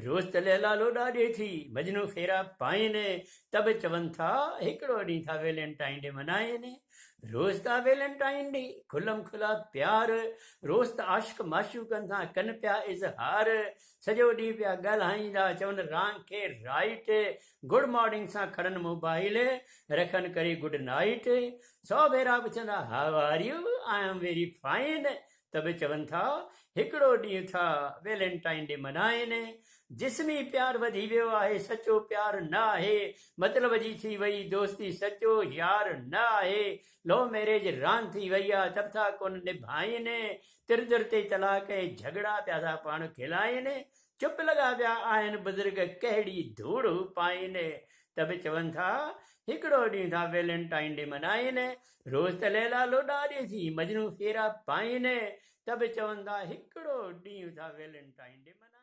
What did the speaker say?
रोज़ त लैला लोॾा ॾिए थी मजनू फेरा पाइनि तब चवनि था हिकिड़ो ॾींहुं था वेलेंटाइन डे मनाइनि। रोज़ था वेलेंटाइन डे खुलम खुला प्यार, रोज़ त आशिक माशूकनि सां कनि पिया इज़हार, सॼो ॾींहुं पिया ॻाल्हाईंदा चवनि रांग खे राइट, गुड मॉर्निंग सां खणनि मोबाइल रखनि करे गुड नाइट, 100 भेरा पुछंदा how are you, I am very fine, तब चवनि था हिकिड़ो ॾींहुं था वेलेंटाइन डे मनाइनि। जिस्मी प्यार वधी वियो आहे सचो प्यार न आहे, मतिलब जी थी वई दोस्ती सचो यार न आहे, लो मैरिज रांदि थी वई आहे तब था कोन निभाइनि, तिर तिर ते तलाक ऐं झगड़ा पिया था पाण खिलाइनि, चुप लॻा पिया आहिनि बुज़ुर्ग कहिड़ी धूड़ पाइनि, तब चवनि था हिकिड़ो ॾींहुं था वेलेंटाइन डे मनाइनि। रोज़ त लैला लोॾा ॾिए थी मजनू फेरा पाइनि, तब चवनि था हिकिड़ो ॾींहुं था वेलेंटाइन डे मनाइनि।